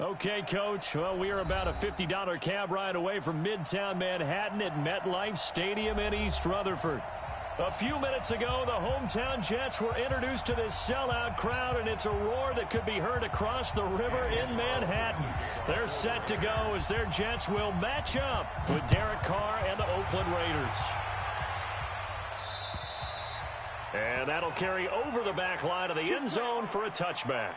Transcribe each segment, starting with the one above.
Okay, Coach. Well, we are about a $50 cab ride away from Midtown Manhattan at MetLife Stadium in East Rutherford. A few minutes ago, the hometown Jets were introduced to this sellout crowd, and it's a roar that could be heard across the river in Manhattan. They're set to go as their Jets will match up with Derek Carr and the Oakland Raiders. And that'll carry over the back line of the end zone for a touchback.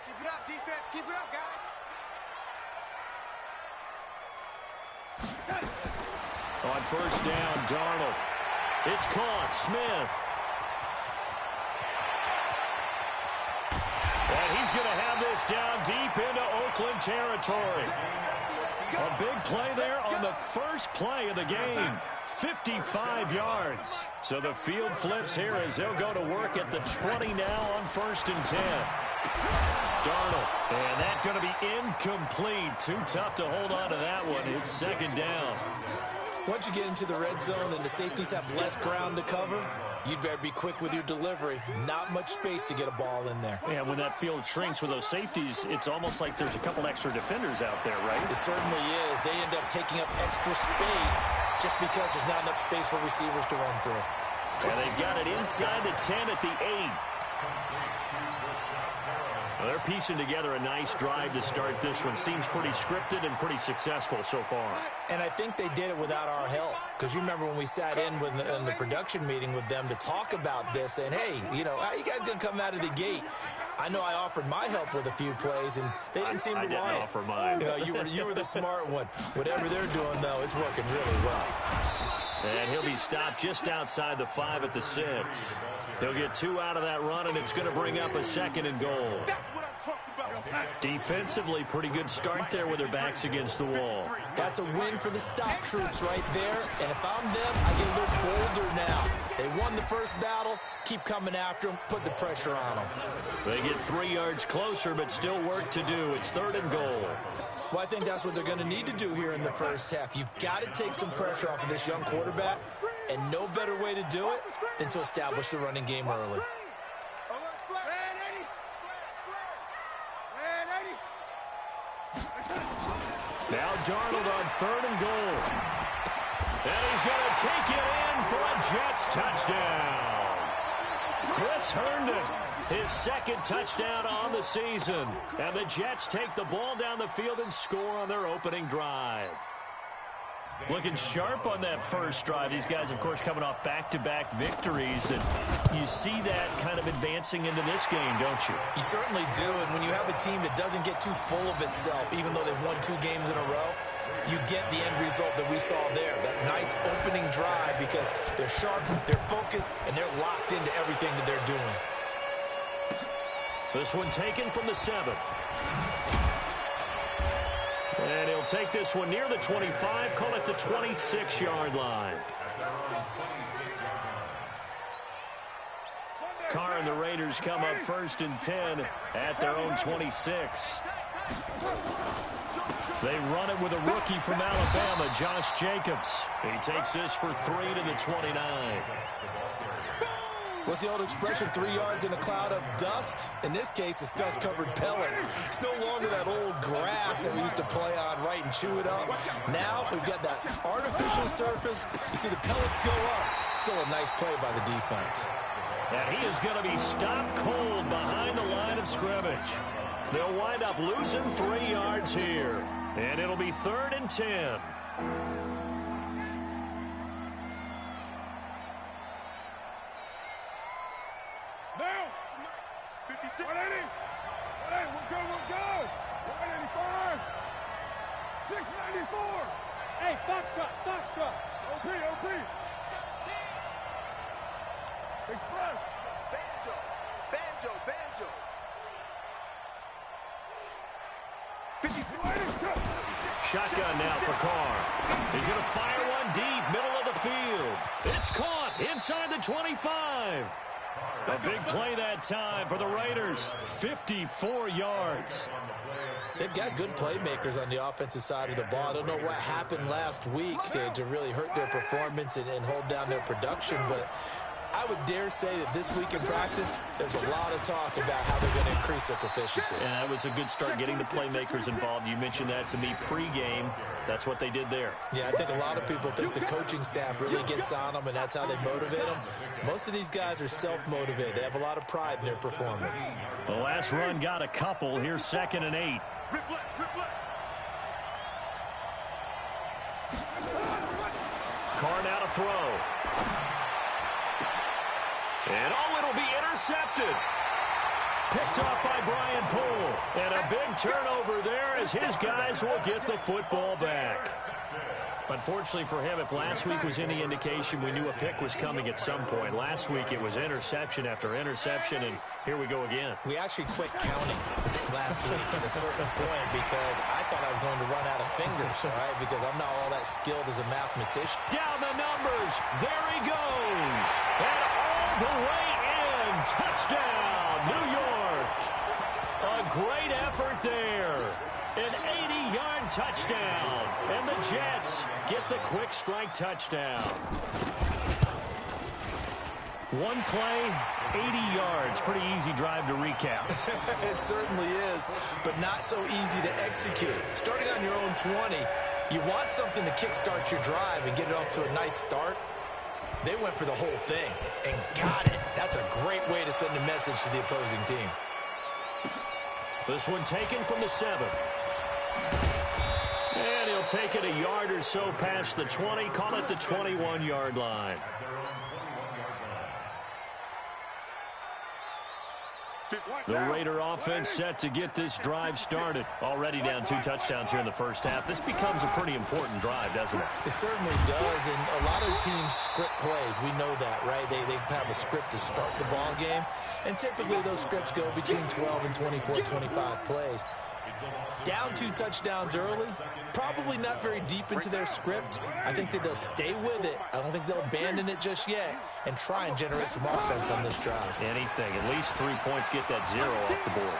Keep it up, defense. Keep it up, guys. On first down, Darnold. It's caught. Smith. And he's going to have this down deep into Oakland territory. A big play there on the first play of the game. 55 yards. So the field flips here as they'll go to work at the 20 now on 1st and 10. Darnold. And that's going to be incomplete. Too tough to hold on to that one. It's 2nd down. Once you get into the red zone and the safeties have less ground to cover, you'd better be quick with your delivery. Not much space to get a ball in there. Yeah, when that field shrinks with those safeties, it's almost like there's a couple extra defenders out there, right? It certainly is. They end up taking up extra space just because there's not enough space for receivers to run through. And they've got it inside the 10 at the 8. Well, they're piecing together a nice drive to start this one. Seems pretty scripted and pretty successful so far. And I think they did it without our help. Because you remember when we sat in the production meeting with them to talk about this, and hey, you know, how you guys going to come out of the gate? I know I offered my help with a few plays, and they didn't seem to want it. I didn't offer mine. You know, you were the smart one. Whatever they're doing, though, it's working really well. And he'll be stopped just outside the 5 at the 6. He'll get 2 out of that run, and it's going to bring up a 2nd and goal. Defensively, pretty good start there with their backs against the wall. That's a win for the stop troops right there. And if I'm them, I get a little bolder now. They won the first battle. Keep coming after them. Put the pressure on them. They get 3 yards closer, but still work to do. It's 3rd and goal. Well, I think that's what they're going to need to do here in the first half. You've got to take some pressure off of this young quarterback, and no better way to do it than to establish the running game early. Now Darnold on 3rd and goal. And he's going to take it in for a Jets touchdown. Chris Herndon, his 2nd touchdown on the season. And the Jets take the ball down the field and score on their opening drive. Looking sharp on that first drive. These guys, of course, coming off back-to-back victories. And you see that kind of advancing into this game, don't you? You certainly do. And when you have a team that doesn't get too full of itself, even though they've won 2 games in a row, you get the end result that we saw there. That nice opening drive because they're sharp, they're focused, and they're locked into everything that they're doing. This one taken from the 7. And he'll take this one near the 25, call it the 26-yard line. Carr and the Raiders come up 1st and 10 at their own 26. They run it with a rookie from Alabama, Josh Jacobs. He takes this for 3 to the 29. What's the old expression, 3 yards in a cloud of dust? In this case, it's dust-covered pellets. It's no longer that old grass that we used to play on, right, and chew it up. Now we've got that artificial surface. You see the pellets go up. Still a nice play by the defense. And he is going to be stopped cold behind the line of scrimmage. They'll wind up losing 3 yards here. And it'll be 3rd and 10. Hey, Foxtrot. OP. Express. Banjo. 52. Shotgun now for Carr. He's going to fire one deep, middle of the field. It's caught inside the 25. A big play that time for the Raiders. 54 yards. They've got good playmakers on the offensive side of the ball. I don't know what happened last week to really hurt their performance and hold down their production, but I would dare say that this week in practice, there's a lot of talk about how they're going to increase their proficiency. And that was a good start getting the playmakers involved. You mentioned that to me pregame. That's what they did there. Yeah, I think a lot of people think the coaching staff really gets on them, and that's how they motivate them. Most of these guys are self-motivated. They have a lot of pride in their performance. The last run got a couple. Here's 2nd and 8. Carr now to throw. And it'll be intercepted. Picked off by Brian Poole. And a big turnover there as his guys will get the football back. Unfortunately for him, if last week was any indication, we knew a pick was coming at some point. Last week it was interception after interception, and here we go again. We actually quit counting last week at a certain point because I thought I was going to run out of fingers, right? Because I'm not all that skilled as a mathematician. Down the numbers. There he goes. And all the way in. Touchdown, New York. A great effort there. An 80-yard touchdown. And the Jets get the quick strike touchdown. One play, 80 yards. Pretty easy drive to recap. It certainly is, but not so easy to execute. Starting on your own 20, you want something to kickstart your drive and get it off to a nice start. They went for the whole thing and got it. That's a great way to send a message to the opposing team. This one taken from the 7. And he'll take it a yard or so past the 20, call it the 21-yard line. The Raider offense set to get this drive started. Already down 2 touchdowns here in the first half. This becomes a pretty important drive, doesn't it? It certainly does, and a lot of teams script plays. We know that, right? They have a script to start the ball game, and typically those scripts go between 12 and 24, 25 plays. Down 2 touchdowns early, probably not very deep into their script. I think that they'll stay with it. I don't think they'll abandon it just yet and try and generate some offense on this drive. Anything. At least 3 points, get that 0 off the board.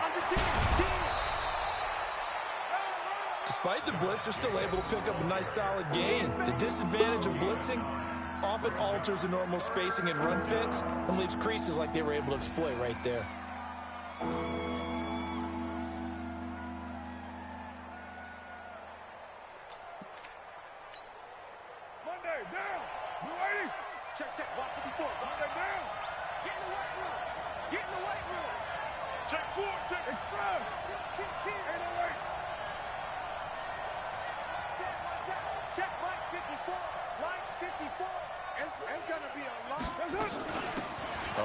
Despite the blitz, they're still able to pick up a nice solid gain. The disadvantage of blitzing often alters the normal spacing and run fits and leaves creases like they were able to exploit right there.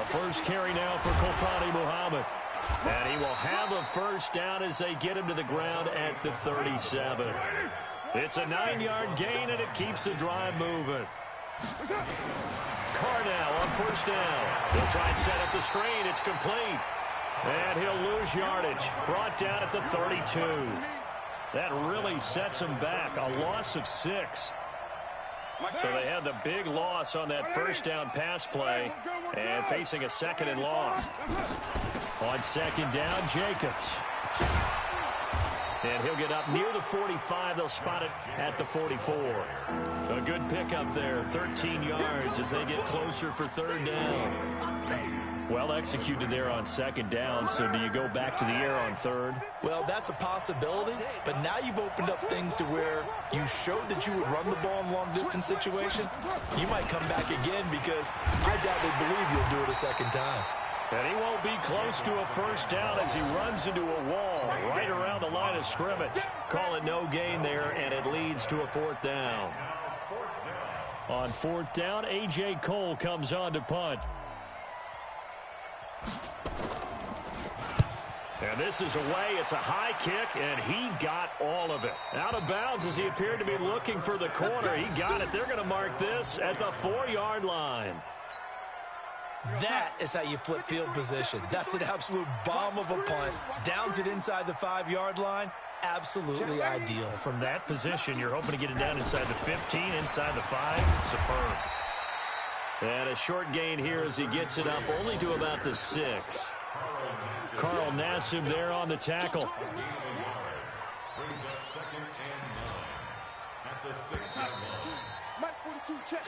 First carry now for Kofani Muhammad. And he will have a first down as they get him to the ground at the 37. It's a 9-yard gain, and it keeps the drive moving. Carr now on first down. He'll try and set up the screen. It's complete. And he'll lose yardage. Brought down at the 32. That really sets him back. A loss of 6. So they had the big loss on that first down pass play and facing a 2nd and long. On 2nd down, Jacobs. And he'll get up near the 45. They'll spot it at the 44. A good pickup there, 13 yards as they get closer for 3rd down. Well executed there on 2nd down, so do you go back to the air on 3rd? Well, that's a possibility, but now you've opened up things to where you showed that you would run the ball in long-distance situation. You might come back again because I doubt they believe you'll do it a 2nd time. And he won't be close to a first down as he runs into a wall right around the line of scrimmage. Call it no gain there, and it leads to a 4th down. On 4th down, A.J. Cole comes on to punt. And this is away. It's a high kick, and he got all of it. Out of bounds as he appeared to be looking for the corner. He got it. They're going to mark this at the 4-yard line. That is how you flip field position. That's an absolute bomb of a punt. Downs it inside the 5-yard line. Absolutely ideal. From that position, you're hoping to get it down inside the 15, inside the 5. Superb. And a short gain here as he gets it up only to about the 6. Carl Nassib there on the tackle.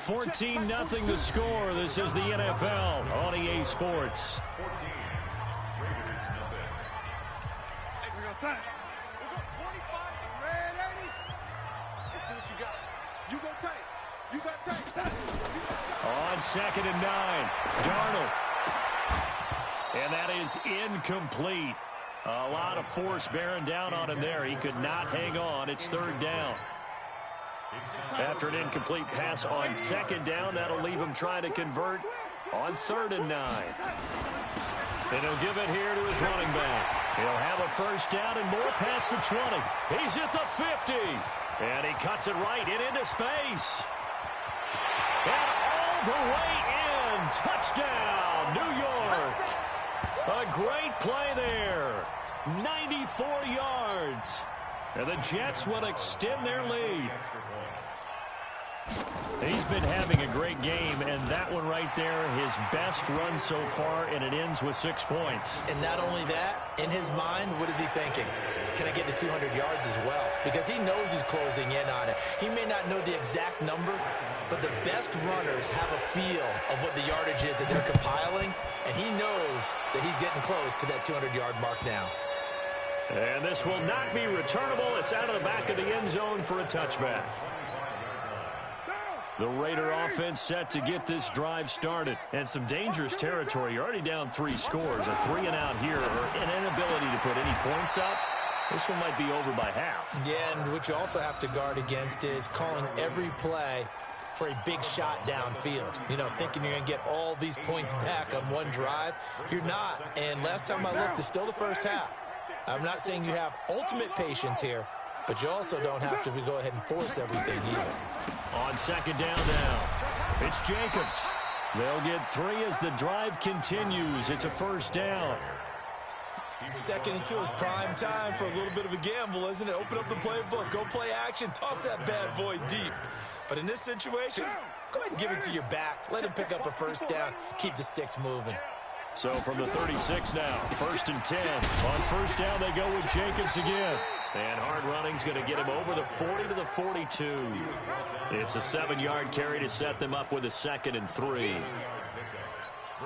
14-0 the score. This is the NFL on EA Sports. On 2nd and 9, Darnold. And that is incomplete. A lot of force bearing down on him there. He could not hang on. It's 3rd down. After an incomplete pass on 2nd down, that'll leave him trying to convert on 3rd and 9. And he'll give it here to his running back. He'll have a 1st down and more past the 20. He's at the 50. And he cuts it right into space. And all the way in. Touchdown, New York. A great play there. 94 yards. And the Jets will extend their lead. He's been having a great game, and that one right there, his best run so far, and it ends with 6 points. And not only that, in his mind, what is he thinking? Can I get to 200 yards as well? Because he knows he's closing in on it. He may not know the exact number, but the best runners have a feel of what the yardage is that they're compiling, and he knows that he's getting close to that 200-yard mark now. And this will not be returnable. It's out of the back of the end zone for a touchback. The Raider offense set to get this drive started. And some dangerous territory. You're already down 3 scores. A 3-and-out here, or an inability to put any points up. This one might be over by half. Yeah, and what you also have to guard against is calling every play for a big shot downfield. You know, thinking you're going to get all these points back on one drive. You're not. And last time I looked, it's still the first half. I'm not saying you have ultimate patience here, but you also don't have to go ahead and force everything either. On 2nd down now, it's Jacobs. They'll get 3 as the drive continues. It's a 1st down. 2nd and 2 is prime time for a little bit of a gamble, isn't it? Open up the playbook, go play action, toss that bad boy deep. But in this situation, go ahead and give it to your back. Let him pick up a 1st down, keep the sticks moving. So from the 36 now, 1st and 10. On 1st down, they go with Jacobs again. And hard running's going to get him over the 40 to the 42. It's a 7-yard carry to set them up with a 2nd and 3.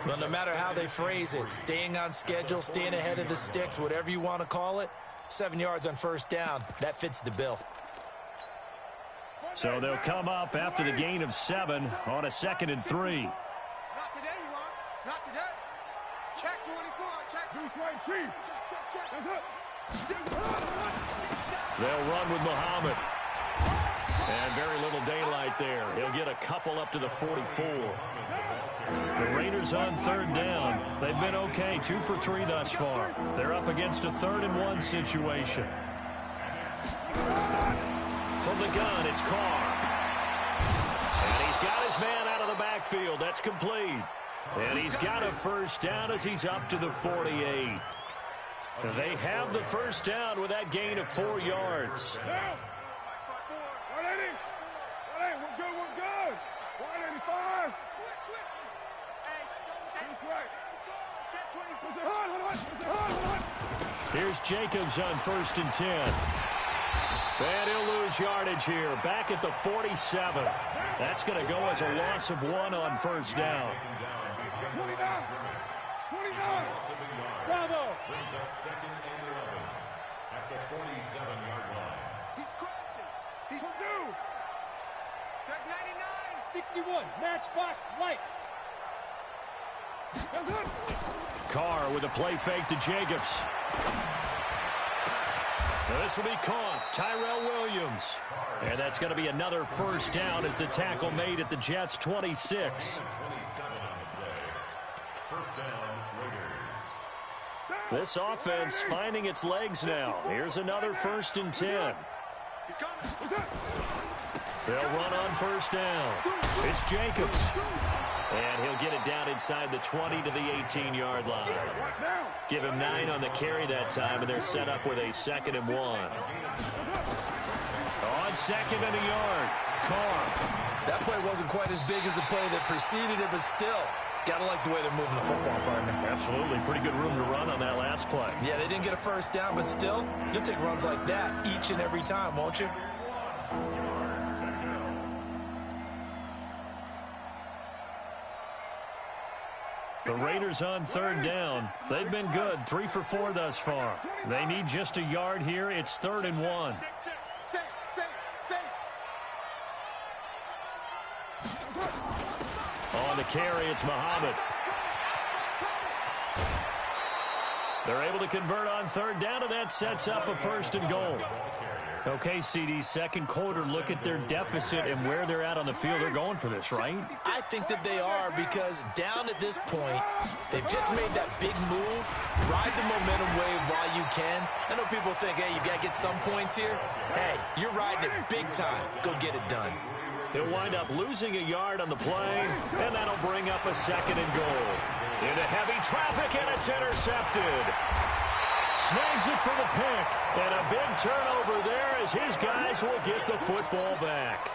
Well, no matter how they phrase it, staying on schedule, staying ahead of the sticks, whatever you want to call it, 7 yards on 1st down, that fits the bill. So they'll come up after the gain of 7 on a 2nd and 3. Not today, you are. Not today. Check 24. Check. Deuce right, check. Check. That's it. They'll run with Muhammad. And very little daylight there. He'll get a couple up to the 44. The Raiders on 3rd down. They've been okay, 2 for 3 thus far. They're up against a 3rd and 1 situation. From the gun, it's Carr. And he's got his man out of the backfield. That's complete. And he's got a 1st down as he's up to the 48. They have the 1st down with that gain of 4 yards. 180. 180. We're good. 185. Switch. Hey, Here's Jacobs on 1st and 10. And he'll lose yardage here. Back at the 47. That's going to go as a loss of 1 on 1st down. 29. Bravo. Brings up 2nd and 11 at the 47-yard line. He's crossing. He's new. Check 99. 61. Matchbox lights. Carr with a play fake to Jacobs. Now this will be caught. Tyrell Williams. And that's going to be another 1st down as the tackle made at the Jets' 26. 27 on the play. 1st down, Raiders. This offense finding its legs now. Here's another 1st and 10. They'll run on 1st down. It's Jacobs. And he'll get it down inside the 20 to the 18-yard line. Give him 9 on the carry that time, and they're set up with a 2nd and 1. On second and a yard, Carr. That play wasn't quite as big as the play that preceded it, but still, gotta like the way they're moving the football, partner. Absolutely. Pretty good room to run on that last play. Yeah, they didn't get a first down, but still, you'll take runs like that each and every time, won't you? The Raiders on third down. They've been good, 3 for 4 thus far. They need just a yard here. It's 3rd and 1. On the carry, it's Muhammad. They're able to convert on third down, and that sets up a 1st and goal. Okay, CD, second quarter, look at their deficit and where they're at on the field. They're going for this, right? I think that they are, because down at this point, they've just made that big move. Ride the momentum wave while you can. I know people think, hey, you got to get some points here. Hey, you're riding it big time. Go get it done. He'll wind up losing a yard on the play, and that'll bring up a 2nd and goal. Into heavy traffic, and it's intercepted. Snags it for the pick, and a big turnover there as his guys will get the football back.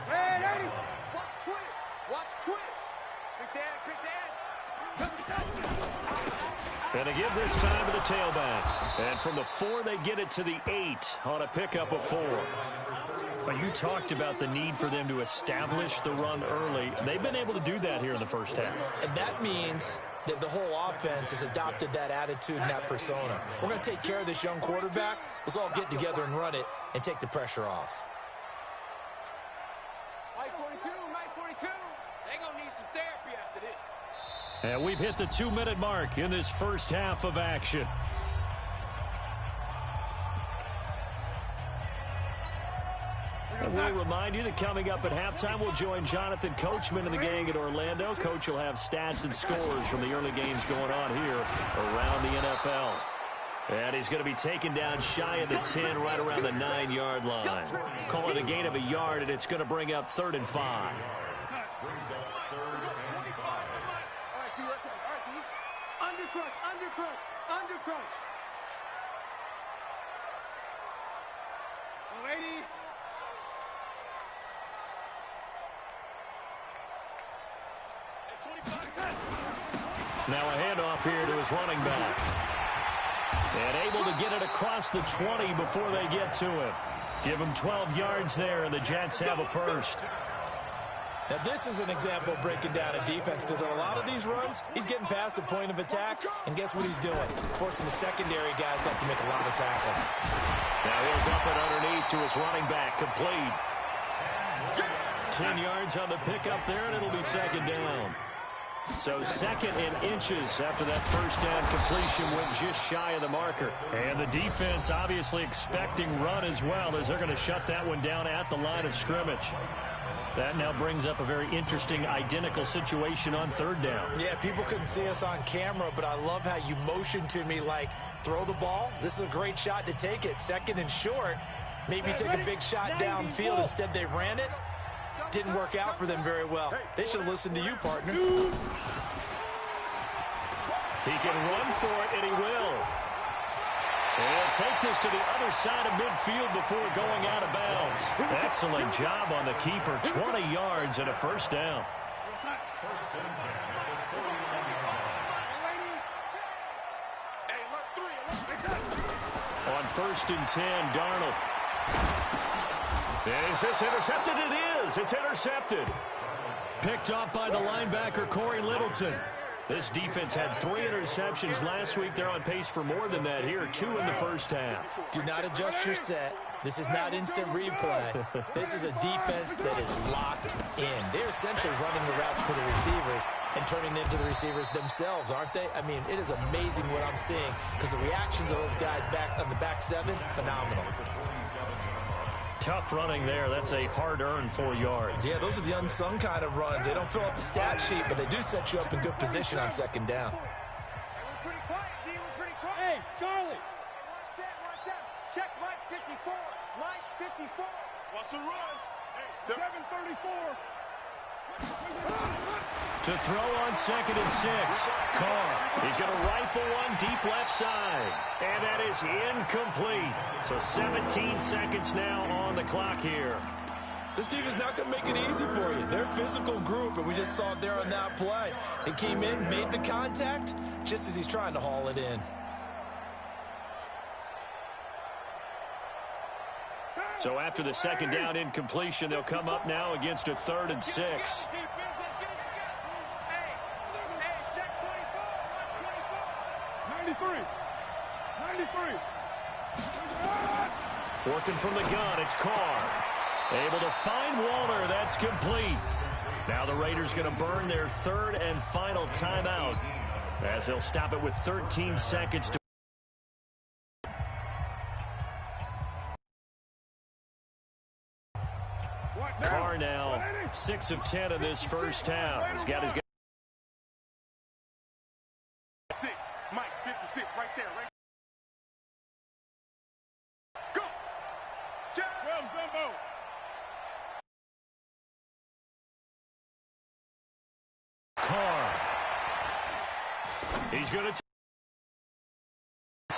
Hey, Eddie! Watch twins! Watch twins! Quick dad! And they give this time to the tailback. And from the 4, they get it to the 8 on a pickup of 4. But you talked about the need for them to establish the run early. They've been able to do that here in the first half. And that means that the whole offense has adopted that attitude and that persona. We're going to take care of this young quarterback. Let's all get together and run it and take the pressure off. Mike 42, Mike 42. They're going to need some therapy after this. And we've hit the 2-minute mark in this first half of action. And we'll remind you that coming up at halftime, we'll join Jonathan Coachman and the gang at Orlando. Coach will have stats and scores from the early games going on here around the NFL. And he's going to be taken down shy of the 10, right around the 9-yard line. Call it a gain of a yard, and it's going to bring up 3rd and 5. All right, T, let's go. All right, T. Undercrush, undercrush, undercrush. Oh, 80. Now a handoff here to his running back. And able to get it across the 20 before they get to it. Give him 12 yards there, and the Jets have a 1st. Now, this is an example of breaking down a defense, because on a lot of these runs, he's getting past the point of attack, and guess what he's doing? Forcing the secondary guys to have to make a lot of tackles. Now he'll dump it underneath to his running back, complete. 10 yards on the pickup there, and it'll be 2nd down. So 2nd and inches after that first down completion went just shy of the marker. And the defense obviously expecting run as well, as they're going to shut that one down at the line of scrimmage. That now brings up a very interesting identical situation on 3rd down. Yeah, people couldn't see us on camera, but I love how you motioned to me like, throw the ball. This is a great shot to take it. 2nd and short. Maybe take a big shot downfield. Instead, they ran it. Didn't work out for them very well. They should have listened to you, partner. He can run for it, and he will. And take this to the other side of midfield before going out of bounds. Excellent job on the keeper. 20 yards and a 1st down. On 1st and 10, Darnold. Is this intercepted? It is. It's intercepted. Picked up by the linebacker, Corey Littleton. This defense had 3 interceptions last week. They're on pace for more than that here. 2 in the first half. Do not adjust your set. This is not instant replay. This is a defense that is locked in. They're essentially running the routes for the receivers and turning into the receivers themselves, aren't they? I mean, it is amazing what I'm seeing, because the reactions of those guys back on the back 7, phenomenal. Tough running there. That's a hard-earned 4 yards. Yeah, those are the unsung kind of runs. They don't fill up the stat sheet, but they do set you up in good position on 2nd down. We're pretty quiet, D. We're pretty quiet. Hey, Charlie. One set. Check Mike 54. Mike 54. What's the run? Hey, 734. To throw on 2nd and 6. Carr. He's going to rifle one deep left side. And that is incomplete. So 17 seconds now on the clock here. This defense not going to make it easy for you. They're a physical group, and we just saw it there on that play. It came in, made the contact, just as he's trying to haul it in. So after the 2nd down incompletion, they'll come up now against a 3rd and 6. Working from the gun, it's Carr. Able to find Waller. That's complete. Now the Raiders going to burn their 3rd and final timeout as they'll stop it with 13 seconds to Carr now 6 of 10 in this first half. He's got his 6, Mike, 56, right there, right. Go! Carr. He's going to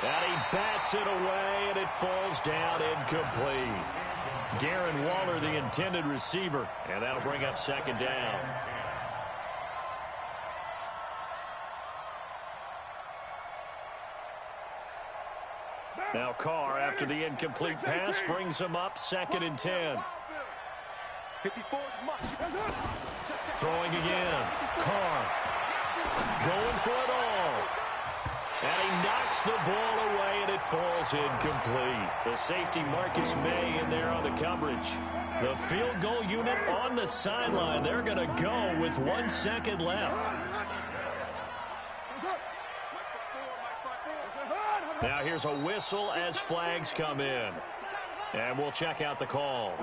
and he bats it away, and it falls down incomplete. Darren Waller, the intended receiver, and that'll bring up 2nd down. Now Carr, after the incomplete pass, brings him up 2nd and 10. Throwing again. Carr going for it all. And he knocks the ball away, and it falls incomplete. The safety, Marcus May, in there on the coverage. The field goal unit on the sideline. They're going to go with 1 second left. Now here's a whistle as flags come in. And we'll check out the call.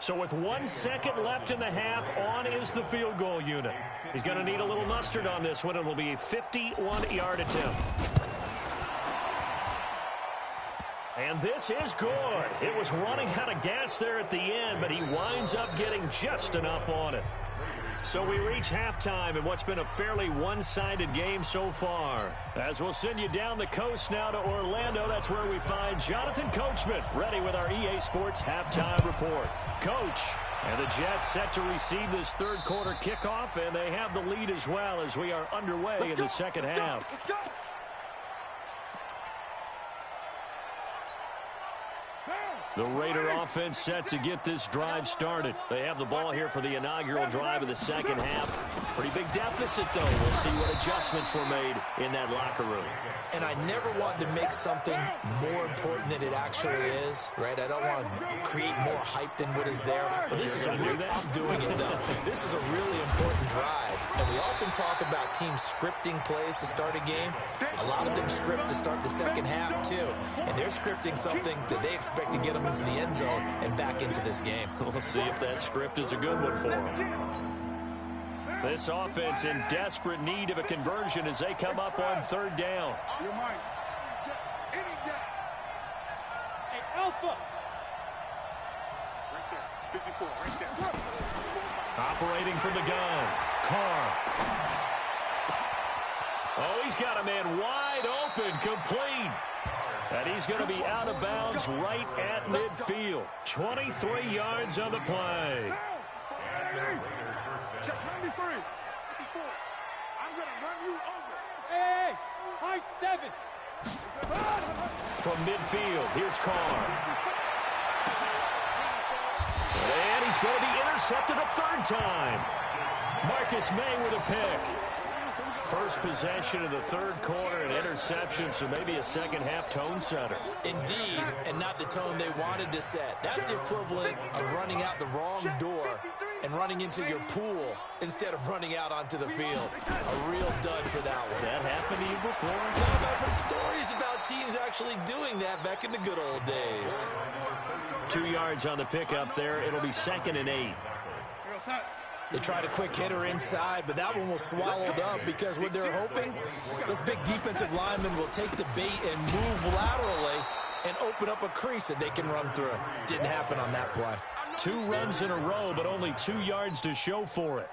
So with 1 second left in the half, on is the field goal unit. He's going to need a little mustard on this one. It'll be a 51-yard attempt. And this is good. It was running out of gas there at the end, but he winds up getting just enough on it. So we reach halftime in what's been a fairly one-sided game so far. As we'll send you down the coast now to Orlando, that's where we find Jonathan Coachman ready with our EA Sports halftime report. Coach, and the Jets set to receive this 3rd quarter kickoff, and they have the lead as well as we are underway in the 2nd half. Let's go. The Raider offense set to get this drive started. They have the ball here for the inaugural drive of the 2nd half. Pretty big deficit, though. We'll see what adjustments were made in that locker room. And I never want to make something more important than it actually is, right? I don't want to create more hype than what is there. But this is I'm doing it, though. This is a really important drive. And we often talk about teams scripting plays to start a game. A lot of them script to start the 2nd half, too. And they're scripting something that they expect to get them into the end zone and back into this game. We'll see if that script is a good one for them. This offense in desperate need of a conversion as they come up on 3rd down. Hey, Alpha. Right there. 54, right there. Operating from the gun. Carr. Oh, he's got a man wide open, complete. And he's going to be out of bounds right at midfield. 23 yards on the play. Check 93. 54. I'm going to run you over. Hey, high 7. From midfield, here's Carr. And he's going to be intercepted a 3rd time. Marcus May with a pick. First possession of the 3rd quarter, an interception, so maybe a 2nd half tone setter. Indeed, and not the tone they wanted to set. That's the equivalent of running out the wrong door and running into your pool instead of running out onto the field. A real dud for that one. Has that happened to you before? I've heard stories about teams actually doing that back in the good old days. 2 yards on the pickup there. It'll be 2nd and 8. They tried a quick hitter inside, but that one was swallowed up because what they're hoping, those big defensive linemen will take the bait and move laterally and open up a crease that they can run through. Didn't happen on that play. 2 runs in a row, but only 2 yards to show for it.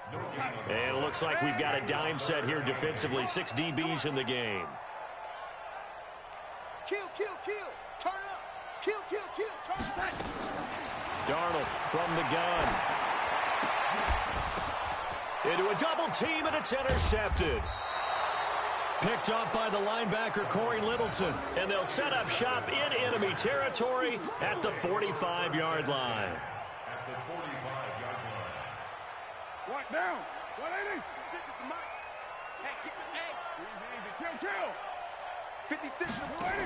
And it looks like we've got a dime set here defensively. 6 DBs in the game. Kill, kill, kill. Turn up. Kill, kill, kill. Turn up. Darnold from the gun. Into a double team, and it's intercepted. Picked up by the linebacker, Corey Littleton. And they'll set up shop in enemy territory at the 45-yard line. At the 45-yard line. What down? 180. Hey, get the egg. Kill, kill. 56. 180.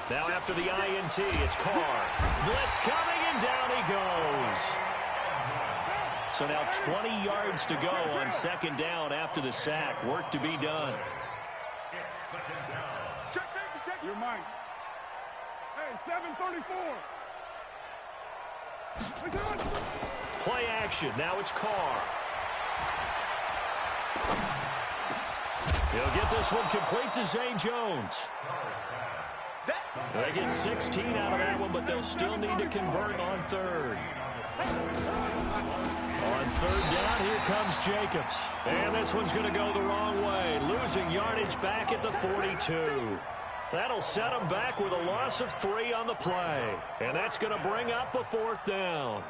Now after the INT, it's Carr. Blitz coming, and down he goes. So now 20 yards to go on 2nd down after the sack. Work to be done. It's 2nd down. Check safety, check. You're mine. Hey, 734. Play action. Now it's Carr. He'll get this one complete to Zay Jones. They get 16 out of that one, but they'll still need to convert on 3rd. On 3rd down, here comes Jacobs. And this one's going to go the wrong way, losing yardage back at the 42. That'll set them back with a loss of 3 on the play. And that's going to bring up a 4th down.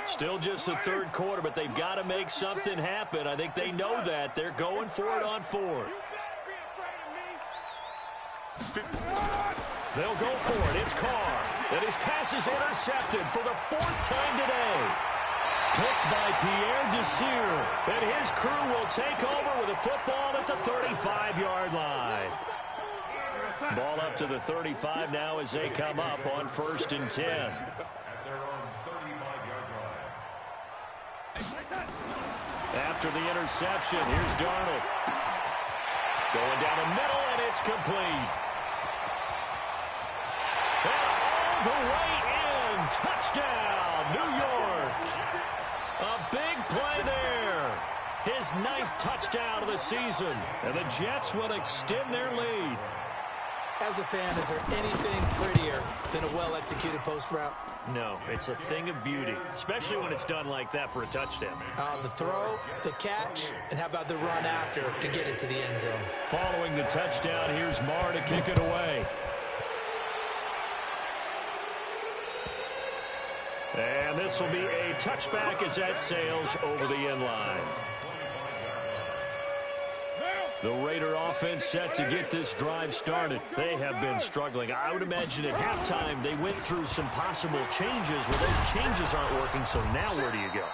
Still just the 3rd quarter, but they've got to make something happen. I think they know that. They're going for it on 4th. They'll go for it. It's Carr. And his pass is intercepted for the 4th time today. Picked by Pierre Desir. And his crew will take over with a football at the 35-yard line. Ball up to the 35 now as they come up on 1st and 10. At their own 35-yard line. After the interception, here's Darnold. Going down the middle, and it's complete. And all the way in. Touchdown, New York. A big play there. His 9th touchdown of the season. And the Jets will extend their lead. As a fan, is there anything prettier than a well-executed post route? No, it's a thing of beauty, especially when it's done like that for a touchdown. The throw, the catch, and how about the run after to get it to the end zone? Following the touchdown, here's Marr to kick it away. And this will be a touchback as that sails over the end line. The Raider offense set to get this drive started. They have been struggling. I would imagine at halftime they went through some possible changes. Well, those changes aren't working, so now where do you go?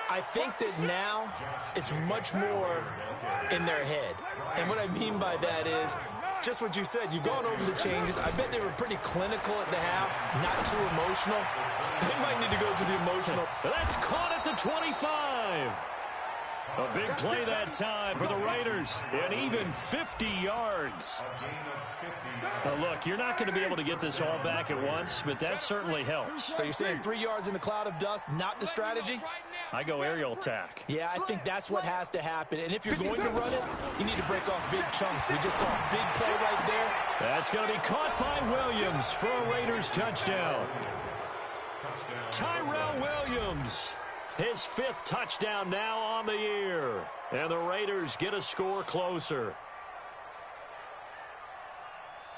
I think that now it's much more in their head. And what I mean by that is just what you said. You've gone over the changes. I bet they were pretty clinical at the half, not too emotional. They might need to go to the emotional. That's caught at the 25. A big play that time for the Raiders, and even 50 yards. Now, look, you're not going to be able to get this all back at once, but that certainly helps. So you're saying 3 yards in the cloud of dust, not the strategy? I go aerial attack. Yeah, I think that's what has to happen. And if you're going to run it, you need to break off big chunks. We just saw a big play right there. That's going to be caught by Williams for a Raiders touchdown. Tyrell Williams. His 5th touchdown now on the year. And the Raiders get a score closer.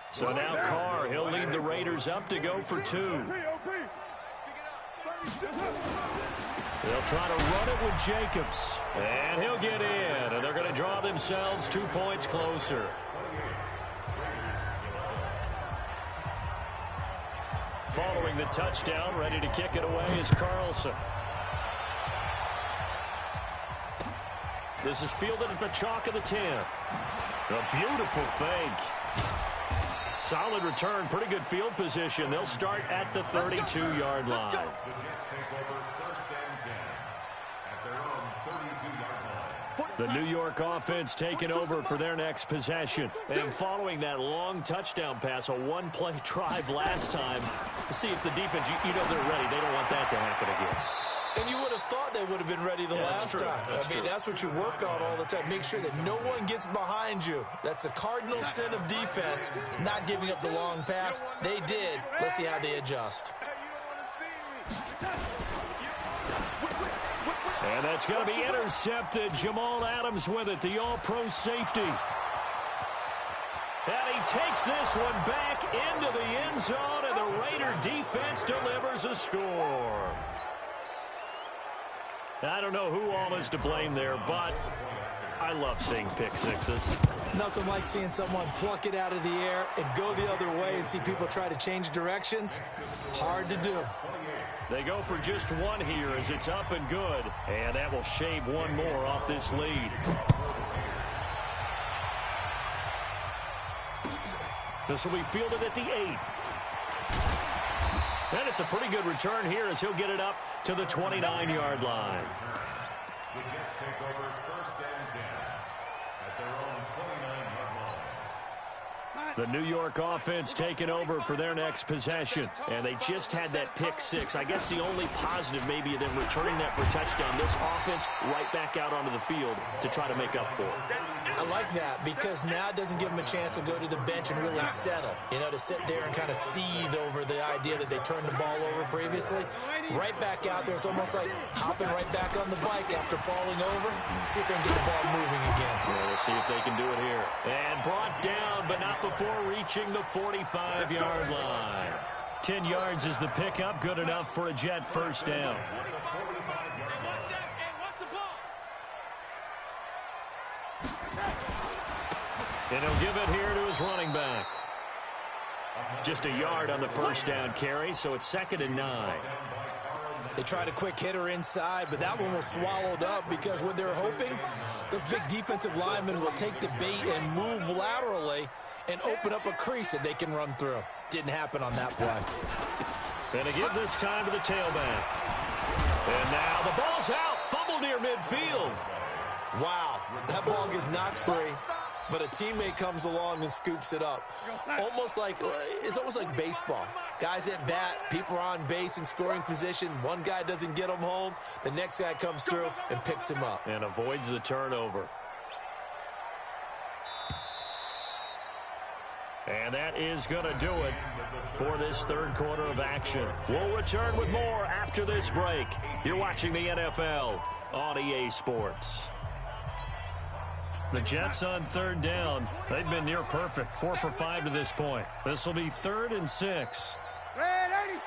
So now Carr, he'll lead the Raiders up to go for 2. They'll try to run it with Jacobs. And he'll get in. And they're going to draw themselves 2 points closer. Following the touchdown, ready to kick it away is Carlson. This is fielded at the chalk of the 10. A beautiful fake. Solid return, pretty good field position. They'll start at the 32-yard line. The Jets take over 1st and 10 at their own 32-yard line. The New York offense taking over for their next possession. And following that long touchdown pass, a one-play drive last time, we'll see if the defense, you know they're ready. They don't want that to happen again. And you would have thought they would have been ready the last time. That's what you work on all the time. Make sure that no one gets behind you. That's the cardinal sin of defense, not giving up the long pass. They did. Let's see how they adjust. And that's going to be intercepted. Jamal Adams with it, the all-pro safety. And he takes this one back into the end zone, and the Raider defense delivers a score. I don't know who all is to blame there, but I love seeing pick sixes. Nothing like seeing someone pluck it out of the air and go the other way and see people try to change directions. Hard to do. They go for just one here as it's up and good. And that will shave one more off this lead. This will be fielded at the 8. And it's a pretty good return here as he'll get it up to the 29-yard line. The Jets take over 1st and 10 at their own 29-yard line. The New York offense taking over for their next possession. And they just had that pick six. I guess the only positive maybe of them returning that for a touchdown. This offense right back out onto the field to try to make up for it. I like that because now it doesn't give them a chance to go to the bench and really settle. To sit there and kind of seethe over the idea that they turned the ball over previously. Right back out there. It's almost like hopping right back on the bike after falling over. See if they can get the ball moving again. Yeah, we'll see if they can do it here. And brought down, but not before reaching the 45-yard line. 10 yards is the pickup. Good enough for a Jet first down. And he'll give it here to his running back. Just a yard on the first down carry, so it's 2nd and 9. They tried a quick hitter inside, but that one was swallowed up because what they're hoping, those big defensive linemen will take the bait and move laterally and open up a crease that they can run through. Didn't happen on that play. And to give this time to the tailback. And now the ball's out. Fumble near midfield. Wow, that ball gets knocked free, but a teammate comes along and scoops it up. It's almost like baseball. Guys at bat, people are on base in scoring position. One guy doesn't get him home. The next guy comes through and picks him up. And avoids the turnover. And that is going to do it for this third quarter of action. We'll return with more after this break. You're watching the NFL on EA Sports. The Jets on third down. They've been near perfect. 4 for 5 to this point. This will be 3rd and 6. Red 80.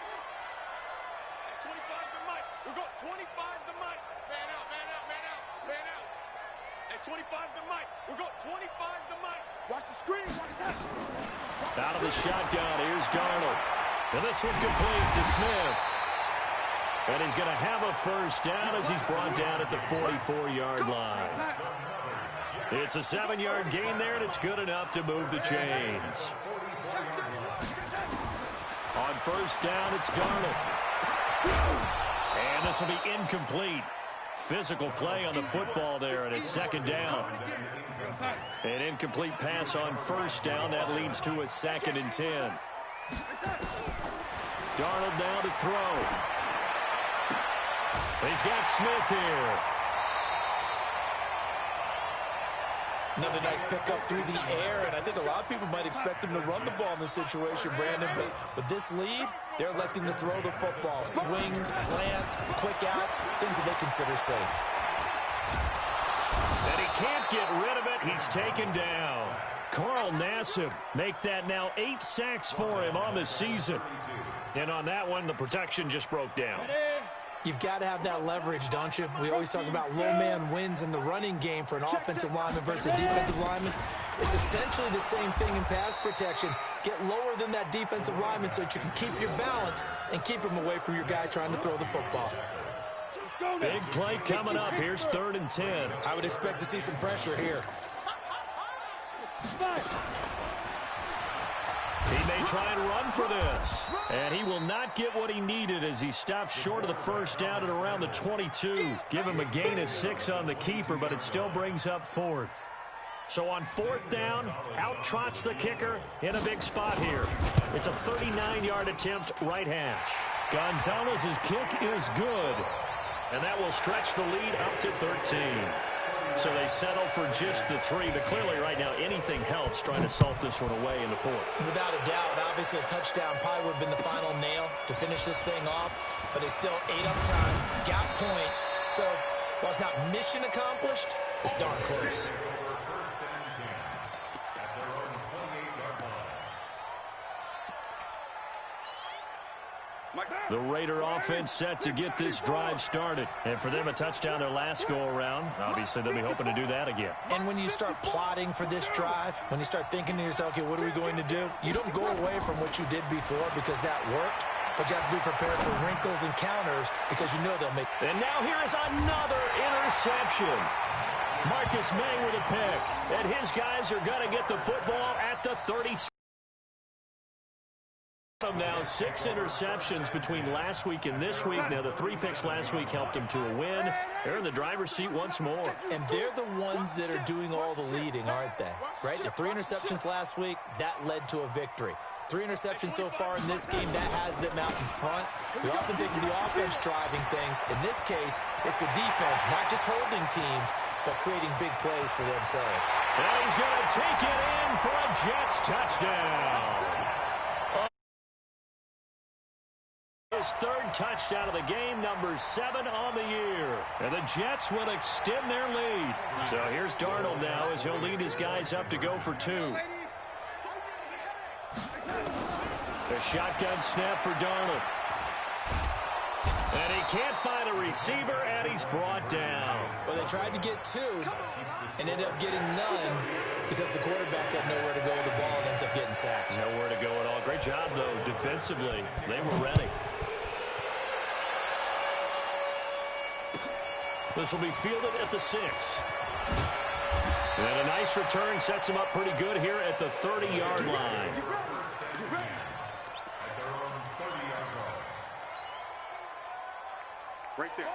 25 to Mike. We got 25 to Mike. Man out, man out, man out, man out. At 25 to Mike. We got 25 to Mike. Watch the screen. Watch that. Out of the shotgun, here's Darnold. And this one complete to Smith. And he's going to have a first down as he's brought down at the 44-yard line. It's a 7-yard gain there, and it's good enough to move the chains. On first down, it's Darnold. And this will be incomplete. Physical play on the football there, and it's 2nd down. An incomplete pass on first down. That leads to a 2nd and 10. Darnold now to throw. He's got Smith here. Another nice pickup through the air, and I think a lot of people might expect him to run the ball in this situation, Brandon, but with this lead, they're electing to throw the football. Swings, slants, quick outs, things that they consider safe. And he can't get rid of it. He's taken down. Carl Nassib make that now 8 sacks for him on the season. And on that one, the protection just broke down. You've got to have that leverage, don't you? We always talk about low man wins in the running game for an offensive lineman versus a defensive lineman. It's essentially the same thing in pass protection. Get lower than that defensive lineman so that you can keep your balance and keep him away from your guy trying to throw the football. Big play coming up. Here's 3rd and 10. I would expect to see some pressure here. He may try and run for this. And he will not get what he needed as he stopped short of the first down at around the 22. Give him a gain of 6 on the keeper, but it still brings up 4th. So on 4th down, out trots the kicker in a big spot here. It's a 39-yard attempt, right hash. Gonzalez's kick is good. And that will stretch the lead up to 13. So they settle for just the 3, but clearly right now anything helps trying to salt this one away in the 4th. Without a doubt, obviously a touchdown probably would have been the final nail to finish this thing off, but they still ate up time, got points. So while it's not mission accomplished, it's darn close. The Raider offense set to get this drive started. And for them, a touchdown their last go-around. Obviously, they'll be hoping to do that again. And when you start plotting for this drive, when you start thinking to yourself, okay, what are we going to do? You don't go away from what you did before because that worked, but you have to be prepared for wrinkles and counters because you know they'll make. And now here is another interception. Marcus May with a pick. And his guys are going to get the football at the 36. Now 6 interceptions between last week and this week. Now the 3 picks last week helped them to a win. They're in the driver's seat once more. And they're the ones that are doing all the leading, aren't they? Right? The 3 interceptions last week, that led to a victory. 3 interceptions so far in this game, that has them out in front. We often think of the offense driving things. In this case, it's the defense, not just holding teams, but creating big plays for themselves. And he's going to take it in for a Jets touchdown. His 3rd touchdown of the game, number 7 on the year. And the Jets will extend their lead. So here's Darnold now as he'll lead his guys up to go for 2. The shotgun snap for Darnold. And he can't find a receiver, and he's brought down. Well, they tried to get 2 and ended up getting none because the quarterback had nowhere to go with the ball and ends up getting sacked. Nowhere to go at all. Great job, though, defensively. They were ready. This will be fielded at the 6. And a nice return sets him up pretty good here at the 30-yard line.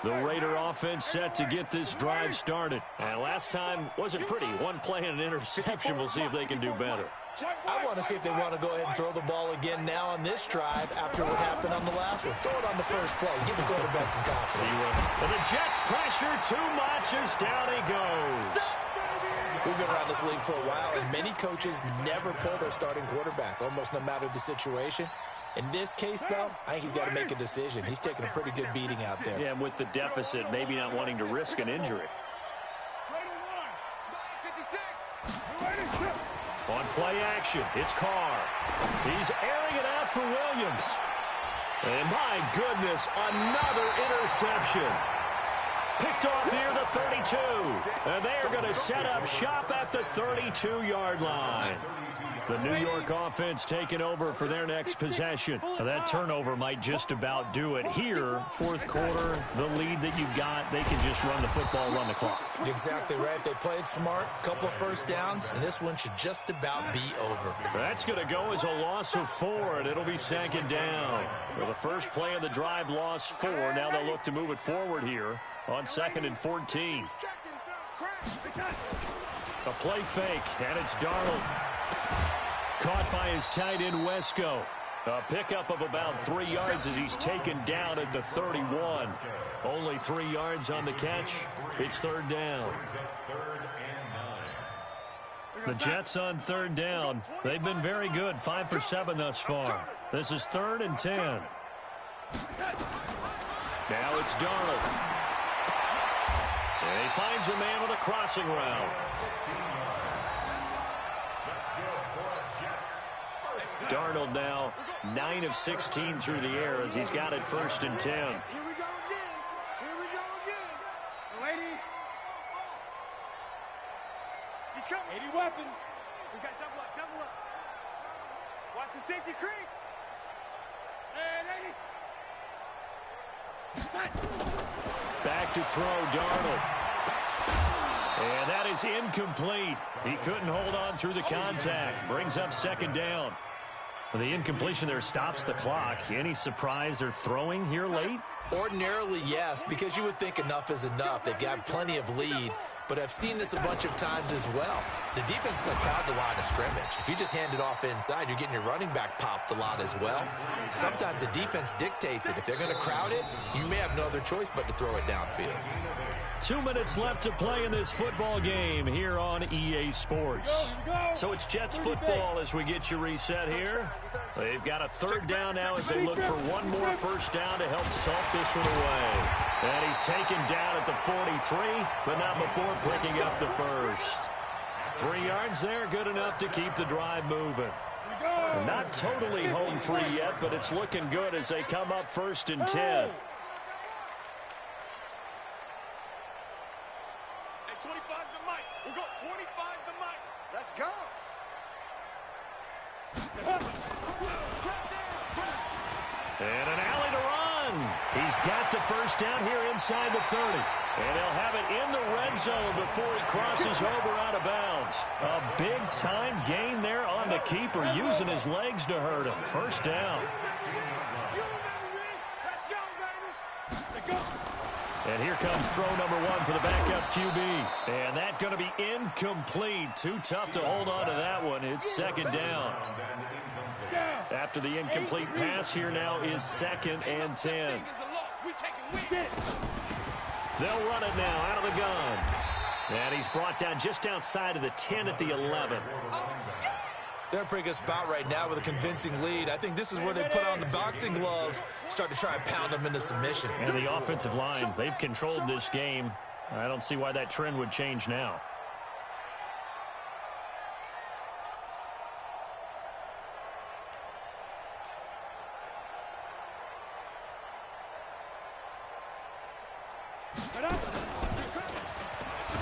The Raider offense set to get this drive started. And last time wasn't pretty. 1 play and an interception. We'll see if they can do better. I want to see if they want to go ahead and throw the ball again now on this drive after what happened on the last one. Throw it on the first play. Give the quarterback some confidence. And the Jets pressure too much as down he goes. We've been around this league for a while, and many coaches never pull their starting quarterback, almost no matter the situation. In this case, though, I think he's got to make a decision. He's taking a pretty good beating out there. Yeah, and with the deficit, maybe not wanting to risk an injury. On play action, it's Carr. He's airing it out for Williams. And my goodness, another interception. Picked off near the 32. And they are going to set up shop at the 32-yard line. The New York offense taking over for their next possession. Now that turnover might just about do it. Here, 4th quarter, the lead that you've got, they can just run the football, run the clock. Exactly right. They played smart, a couple of first downs, and this one should just about be over. That's going to go as a loss of 4, and it'll be 2nd down. Well, the first play of the drive lost 4. Now they'll look to move it forward here on 2nd and 14. A play fake, and it's Darnold. Caught by his tight end, Wesco. A pickup of about 3 yards as he's taken down at the 31. Only 3 yards on the catch. It's 3rd down. The Jets on 3rd down. They've been very good, 5 for 7 thus far. This is 3rd and 10. Now it's Darnold. And he finds a man with a crossing route. Darnold now 9 of 16 through the air as he's got it 1st and 10. Here we go again. Here we go again. Lady. He's coming. 80 weapon. We got double up, double up. Watch the safety creep. And 80. Back to throw, Darnold. And that is incomplete. He couldn't hold on through the contact. Brings up 2nd down. The incompletion there stops the clock. Any surprise or throwing here late? Ordinarily, yes, because you would think enough is enough. They've got plenty of lead, but I've seen this a bunch of times as well. The defense is going to crowd the line of scrimmage. If you just hand it off inside, you're getting your running back popped a lot as well. Sometimes the defense dictates it. If they're going to crowd it, you may have no other choice but to throw it downfield. 2 minutes left to play in this football game here on EA Sports. So it's Jets football as we get you reset here. They've got a third down now as they look for one more first down to help salt this one away. And he's taken down at the 43, but not before picking up the first. 3 yards there, good enough to keep the drive moving. Not totally home free yet, but it's looking good as they come up 1st and 10. 25 to Mike. We've got 25 to Mike. Let's go. And an alley to run. He's got the first down here inside the 30. And he'll have it in the red zone before he crosses over out of bounds. A big-time gain there on the keeper, using his legs to hurt him. First down. And here comes throw number 1 for the backup QB. And that's going to be incomplete. Too tough to hold on to that one. It's 2nd down. After the incomplete pass, here now is 2nd and 10. They'll run it now out of the gun. And he's brought down just outside of the 10 at the 11. They're in a pretty good spot right now with a convincing lead. I think this is where they put on the boxing gloves, start to try and pound them into submission. And the offensive line, they've controlled this game. I don't see why that trend would change now.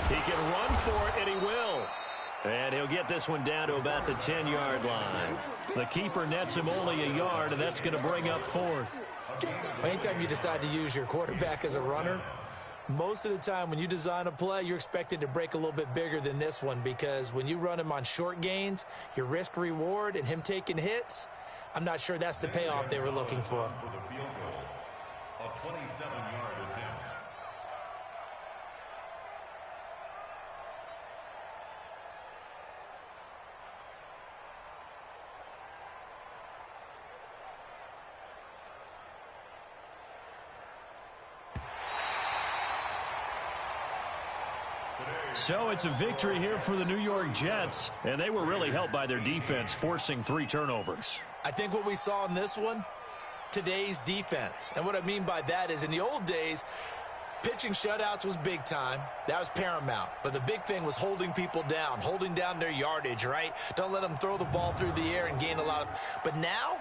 He can run for it, and he will. And he'll get this one down to about the 10-yard line. The keeper nets him only a yard, and that's going to bring up 4th. Anytime you decide to use your quarterback as a runner, most of the time when you design a play, you're expected to break a little bit bigger than this one, because when you run him on short gains, your risk-reward and him taking hits, I'm not sure that's the payoff they were looking for. A 27-yard attempt. So it's a victory here for the New York Jets, and they were really helped by their defense, forcing 3 turnovers. I think what we saw in this one, today's defense. And what I mean by that is in the old days, pitching shutouts was big time. That was paramount. But the big thing was holding people down, holding down their yardage, right? Don't let them throw the ball through the air and gain a lot of... But now,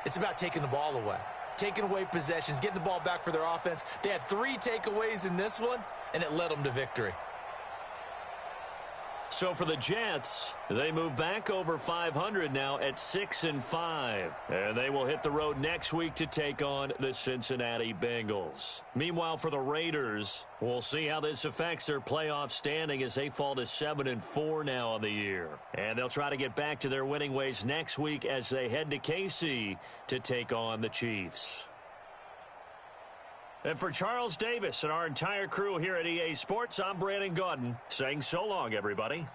it's about taking the ball away. Taking away possessions, getting the ball back for their offense. They had 3 takeaways in this one, and it led them to victory. So for the Jets, they move back over 500 now at 6-5. And they will hit the road next week to take on the Cincinnati Bengals. Meanwhile, for the Raiders, we'll see how this affects their playoff standing as they fall to 7-4 now on the year. And they'll try to get back to their winning ways next week as they head to KC to take on the Chiefs. And for Charles Davis and our entire crew here at EA Sports, I'm Brandon Gaudin saying so long, everybody.